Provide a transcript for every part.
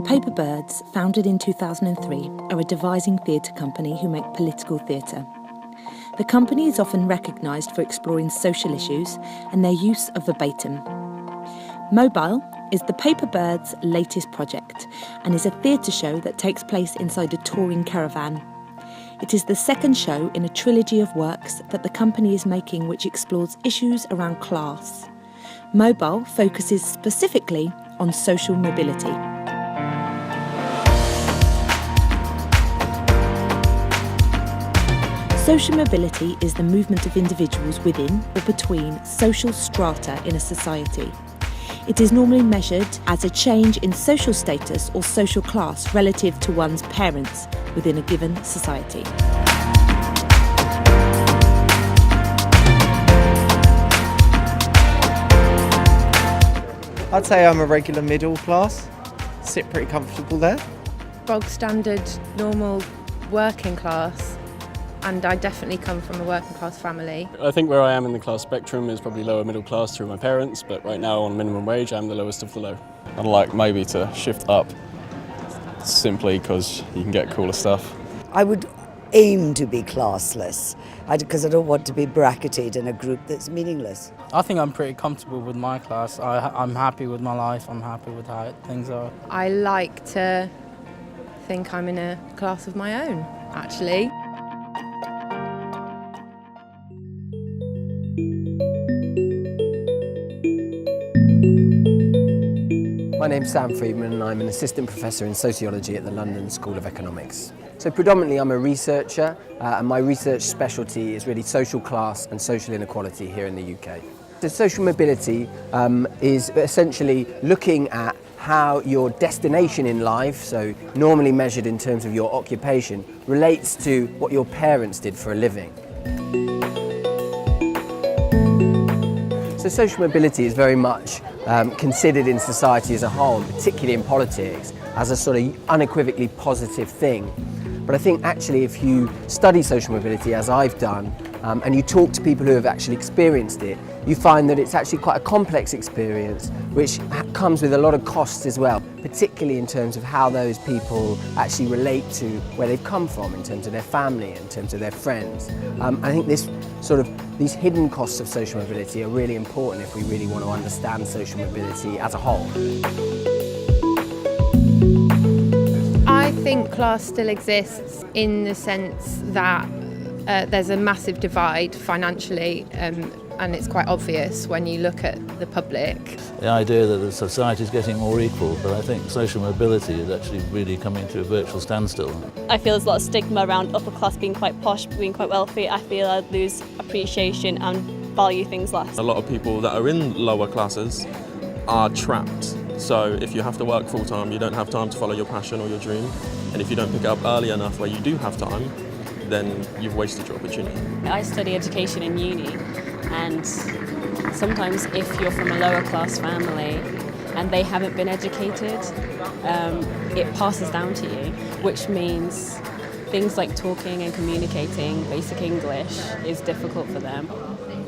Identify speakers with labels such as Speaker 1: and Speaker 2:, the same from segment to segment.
Speaker 1: Paper Birds, founded in 2003, are a devising theatre company who make political theatre. The company is often recognised for exploring social issues and their use of verbatim. Mobile is the Paper Birds' latest project and is a theatre show that takes place inside a touring caravan. It is the second show in a trilogy of works that the company is making which explores issues around class. Mobile focuses specifically on social mobility. Social mobility is the movement of individuals within or between social strata in a society. It is normally measured as a change in social status or social class relative to one's parents within a given society.
Speaker 2: I'd say I'm a regular middle class, sit pretty comfortable there.
Speaker 3: Bog standard, normal working class, and I definitely come from a working class family.
Speaker 4: I think where I am in the class spectrum is probably lower middle class through my parents, but right now on minimum wage I'm the lowest of the low.
Speaker 5: I'd like maybe to shift up simply because you can get cooler stuff.
Speaker 6: I would aim to be classless because I don't want to be bracketed in a group that's meaningless.
Speaker 7: I think I'm pretty comfortable with my class. I'm happy with my life, I'm happy with how things are.
Speaker 3: I like to think I'm in a class of my own, actually.
Speaker 8: My name's Sam Friedman and I'm an assistant professor in sociology at the London School of Economics. So predominantly I'm a researcher and my research specialty is really social class and social inequality here in the UK. So social mobility is essentially looking at how your destination in life, so normally measured in terms of your occupation, relates to what your parents did for a living. So social mobility is very much considered in society as a whole, particularly in politics, as a sort of unequivocally positive thing. But I think actually if you study social mobility, as I've done, and you talk to people who have actually experienced it, you find that it's actually quite a complex experience which comes with a lot of costs as well, particularly in terms of how those people actually relate to where they've come from, in terms of their family, in terms of their friends. I think these hidden costs of social mobility are really important if we really want to understand social mobility as a whole.
Speaker 3: I think class still exists in the sense that there's a massive divide financially, and it's quite obvious when you look at the public.
Speaker 9: The idea that the society is getting more equal, but I think social mobility is actually really coming to a virtual standstill.
Speaker 10: I feel there's a lot of stigma around upper class being quite posh, being quite wealthy. I feel I lose appreciation and value things less.
Speaker 11: A lot of people that are in lower classes are trapped. So if you have to work full time, you don't have time to follow your passion or your dream. And if you don't pick it up early enough where you do have time, then you've wasted your opportunity.
Speaker 10: I study education in uni, and sometimes if you're from a lower class family and they haven't been educated, it passes down to you, which means things like talking and communicating basic English is difficult for them.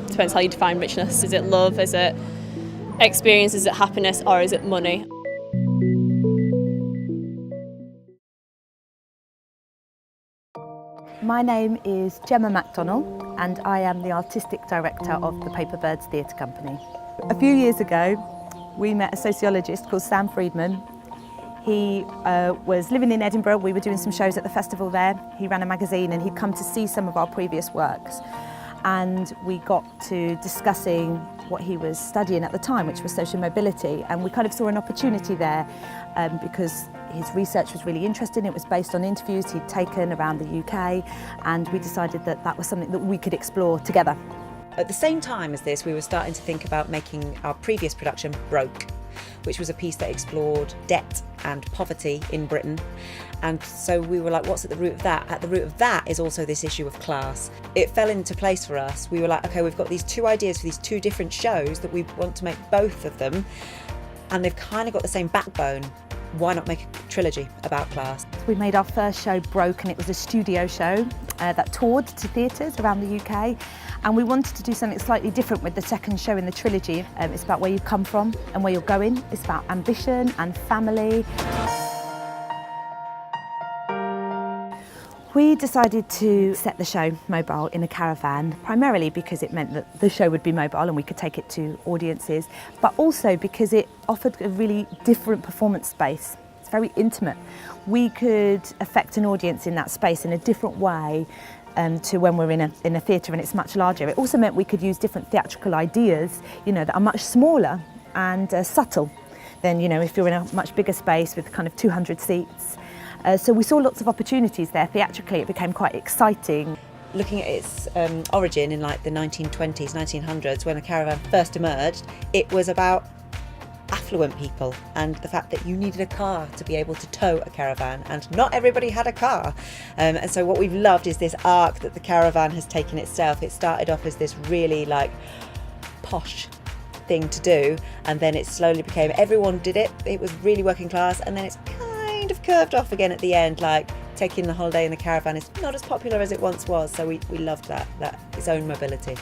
Speaker 12: Depends how you define richness. Is it love? Is it experience? Is it happiness? Or is it money?
Speaker 1: My name is Gemma MacDonald and I am the Artistic Director of the Paper Birds Theatre Company. A few years ago we met a sociologist called Sam Friedman. He was living in Edinburgh. We were doing some shows at the festival there. He ran a magazine and he'd come to see some of our previous works, and we got to discussing what he was studying at the time, which was social mobility, and we kind of saw an opportunity there because his research was really interesting. It was based on interviews he'd taken around the UK, and we decided that that was something that we could explore together.
Speaker 13: At the same time as this, we were starting to think about making our previous production, Broke, which was a piece that explored debt and poverty in Britain. And so we were like, what's at the root of that? At the root of that is also this issue of class. It fell into place for us. We were like, okay, we've got these two ideas for these two different shows that we want to make both of them, and they've kind of got the same backbone. Why not make a trilogy about class?
Speaker 1: We made our first show, Broke, and it was a studio show that toured to theatres around the UK, and we wanted to do something slightly different with the second show in the trilogy. It's about where you come from and where you're going. It's about ambition and family. We decided to set the show mobile in a caravan, primarily because it meant that the show would be mobile and we could take it to audiences, but also because it offered a really different performance space. It's very intimate. We could affect an audience in that space in a different way to when we're in a theatre and it's much larger. It also meant we could use different theatrical ideas, that are much smaller and subtle than, if you're in a much bigger space with kind of 200 seats. So we saw lots of opportunities there. Theatrically, it became quite exciting.
Speaker 13: Looking at its origin in like the 1920s, 1900s, when the caravan first emerged, it was about affluent people and the fact that you needed a car to be able to tow a caravan, and not everybody had a car. And so what we've loved is this arc that the caravan has taken itself. It started off as this really like posh thing to do, and then it slowly became, everyone did it. It was really working class, and then it's kind of curved off again at the end, like taking the holiday in the caravan is not as popular as it once was. So we loved that its own mobility.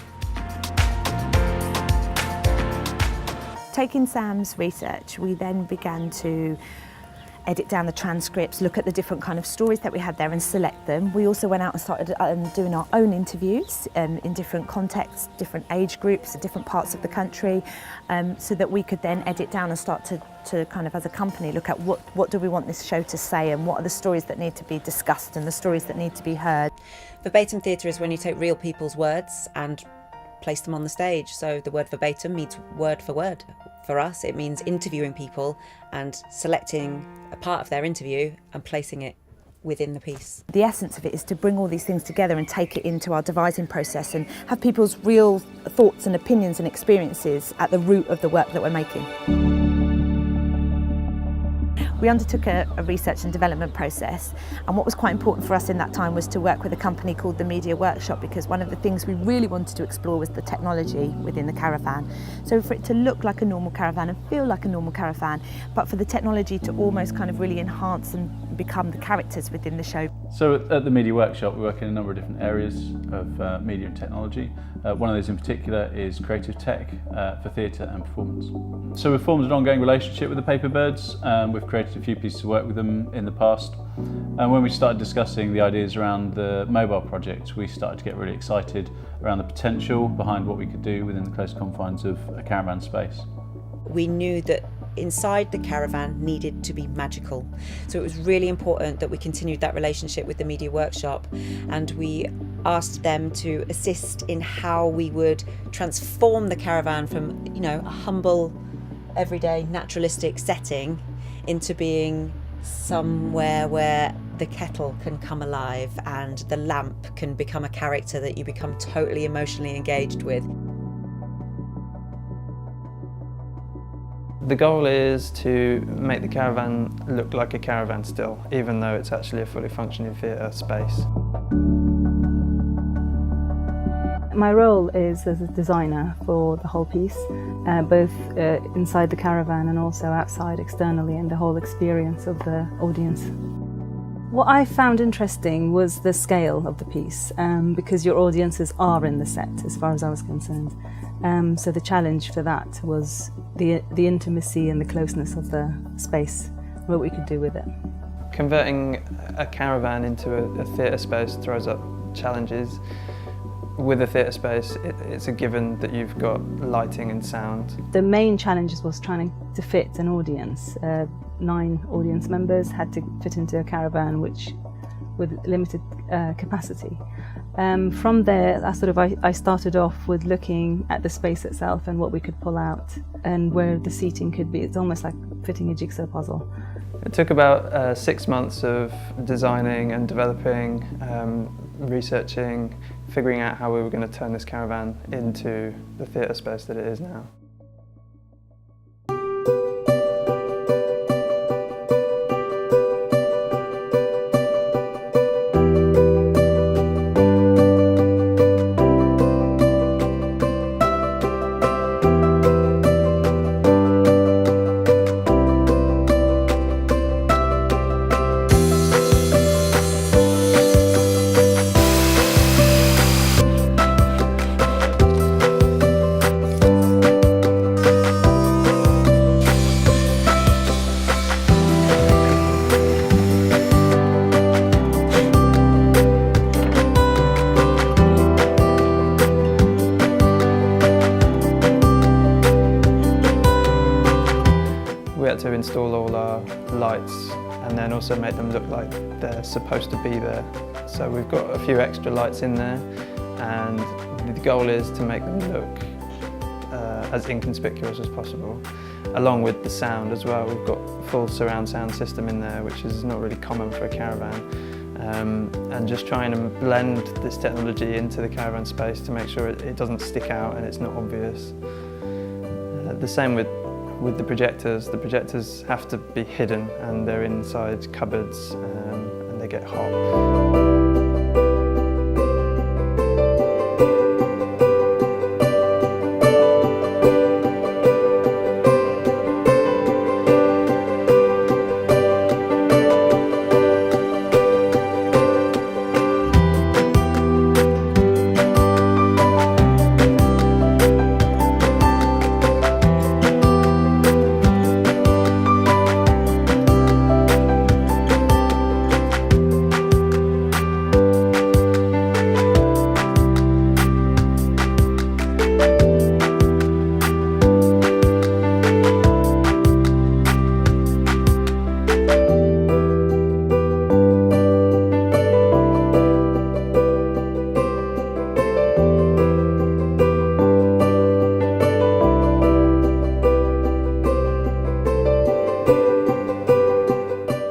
Speaker 1: Taking Sam's research, we then began to edit down the transcripts, look at the different kind of stories that we had there and select them. We also went out and started doing our own interviews in different contexts, different age groups, different parts of the country, so that we could then edit down and start to kind of, as a company, look at what do we want this show to say and what are the stories that need to be discussed and the stories that need to be heard.
Speaker 13: Verbatim theatre is when you take real people's words and place them on the stage. So the word verbatim means word for word. For us, it means interviewing people and selecting a part of their interview and placing it within the piece.
Speaker 1: The essence of it is to bring all these things together and take it into our devising process and have people's real thoughts and opinions and experiences at the root of the work that we're making. We undertook a research and development process, and what was quite important for us in that time was to work with a company called the Media Workshop, because one of the things we really wanted to explore was the technology within the caravan. So for it to look like a normal caravan and feel like a normal caravan, but for the technology to almost kind of really enhance and become the characters within the show.
Speaker 14: So at the Media Workshop we work in a number of different areas of media and technology. One of those in particular is creative tech for theatre and performance. So we've formed an ongoing relationship with the Paperbirds. We've created a few pieces of work with them in the past. And when we started discussing the ideas around the mobile project, we started to get really excited around the potential behind what we could do within the close confines of a caravan space.
Speaker 13: We knew that inside the caravan needed to be magical. So it was really important that we continued that relationship with the Media Workshop, and we asked them to assist in how we would transform the caravan from, a humble, everyday, naturalistic setting into being somewhere where the kettle can come alive and the lamp can become a character that you become totally emotionally engaged with.
Speaker 15: The goal is to make the caravan look like a caravan still, even though it's actually a fully functioning theatre space.
Speaker 16: My role is as a designer for the whole piece, both inside the caravan and also outside externally, and the whole experience of the audience. What I found interesting was the scale of the piece, because your audiences are in the set as far as I was concerned. So the challenge for that was the intimacy and the closeness of the space, what we could do with it.
Speaker 15: Converting a caravan into a theatre space throws up challenges. With a theatre space, it's a given that you've got lighting and sound.
Speaker 16: The main challenge was trying to fit an audience. 9 audience members had to fit into a caravan with limited capacity. From there, I started off with looking at the space itself and what we could pull out and where the seating could be. It's almost like fitting a jigsaw puzzle.
Speaker 15: It took about 6 months of designing and developing, researching, figuring out how we were going to turn this caravan into the theatre space that it is now. install all our lights and then also make them look like they're supposed to be there. So we've got a few extra lights in there, and the goal is to make them look as inconspicuous as possible, along with the sound as well. We've got a full surround sound system in there, which is not really common for a caravan, and just trying to blend this technology into the caravan space to make sure it doesn't stick out and it's not obvious. The same with the projectors. The projectors have to be hidden, and they're inside cupboards, and they get hot.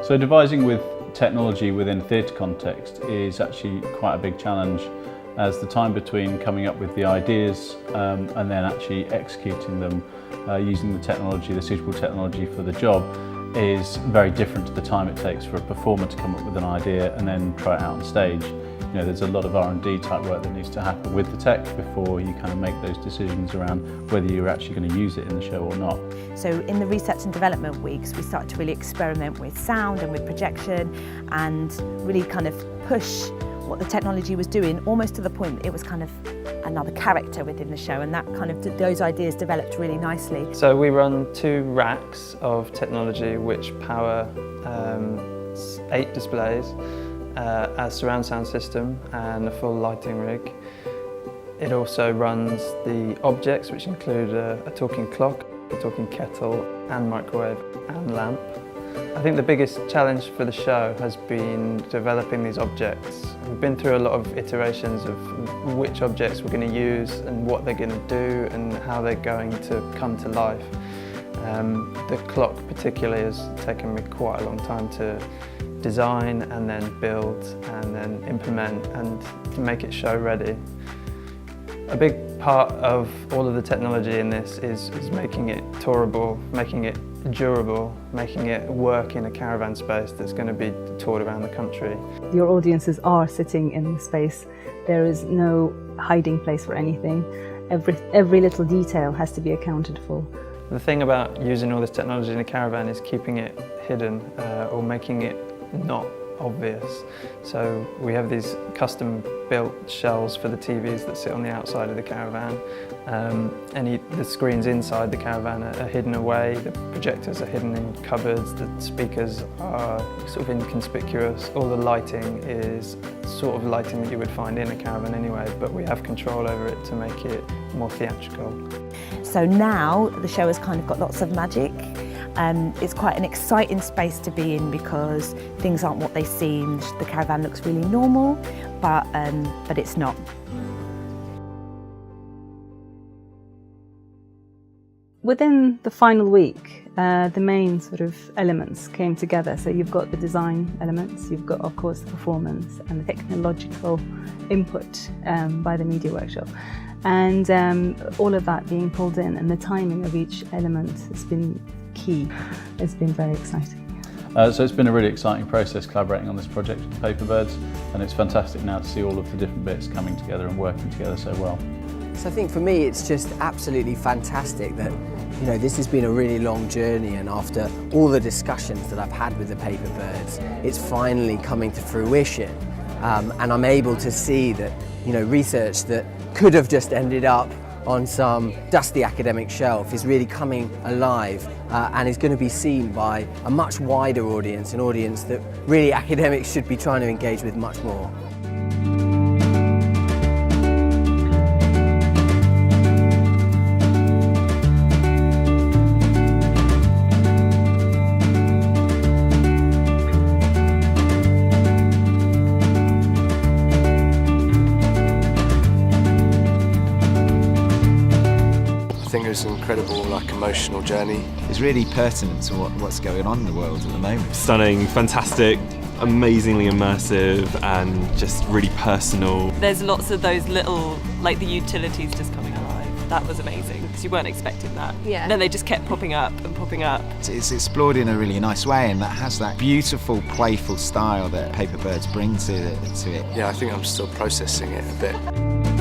Speaker 14: So devising with technology within theatre context is actually quite a big challenge, as the time between coming up with the ideas and then actually executing them using the technology, the suitable technology for the job, is very different to the time it takes for a performer to come up with an idea and then try it out on stage. You know, there's a lot of R&D type work that needs to happen with the tech before you kind of make those decisions around whether you're actually going to use it in the show or not.
Speaker 1: So in the research and development weeks, we started to really experiment with sound and with projection, and really kind of push what the technology was doing, almost to the point that it was kind of another character within the show, and that kind of those ideas developed really nicely.
Speaker 15: So we run 2 racks of technology which power 8 displays, a surround sound system and a full lighting rig. It also runs the objects, which include a talking clock, a talking kettle and microwave and lamp. I think the biggest challenge for the show has been developing these objects. We've been through a lot of iterations of which objects we're going to use and what they're going to do and how they're going to come to life. The clock particularly has taken me quite a long time to design and then build and then implement and to make it show ready. A big part of all of the technology in this is making it tourable, making it durable, making it work in a caravan space that's going to be toured around the country.
Speaker 16: Your audiences are sitting in the space. There is no hiding place for anything. Every little detail has to be accounted for.
Speaker 15: The thing about using all this technology in a caravan is keeping it hidden or making it not obvious. So we have these custom built shelves for the TVs that sit on the outside of the caravan. The screens inside the caravan are hidden away, the projectors are hidden in cupboards, the speakers are sort of inconspicuous. All the lighting is sort of lighting that you would find in a caravan anyway, but we have control over it to make it more theatrical.
Speaker 1: So now the show has kind of got lots of magic. It's quite an exciting space to be in because things aren't what they seem. The caravan looks really normal, but it's not.
Speaker 16: Within the final week, the main sort of elements came together. So you've got the design elements, you've got, of course, the performance and the technological input by the media workshop. And all of that being pulled in, and the timing of each element has been key. It's been very exciting.
Speaker 14: So it's been a really exciting process collaborating on this project with the Paper Birds, and it's fantastic now to see all of the different bits coming together and working together so well.
Speaker 8: So I think for me it's just absolutely fantastic that, you know, this has been a really long journey, and after all the discussions that I've had with the Paper Birds, it's finally coming to fruition, and I'm able to see that, you know, research that could have just ended up on some dusty academic shelf is really coming alive and is going to be seen by a much wider audience, an audience that really academics should be trying to engage with much more.
Speaker 17: was an incredible emotional journey.
Speaker 18: It's really pertinent to what's going on in the world at the moment.
Speaker 11: Stunning, fantastic, amazingly immersive and just really personal.
Speaker 19: There's lots of those little, like the utilities just coming alive. That was amazing because you weren't expecting that.
Speaker 3: Yeah.
Speaker 19: And then they just kept popping up and popping up.
Speaker 18: It's explored in a really nice way, and that has that beautiful, playful style that Paper Birds bring to it.
Speaker 17: Yeah, I think I'm still processing it a bit.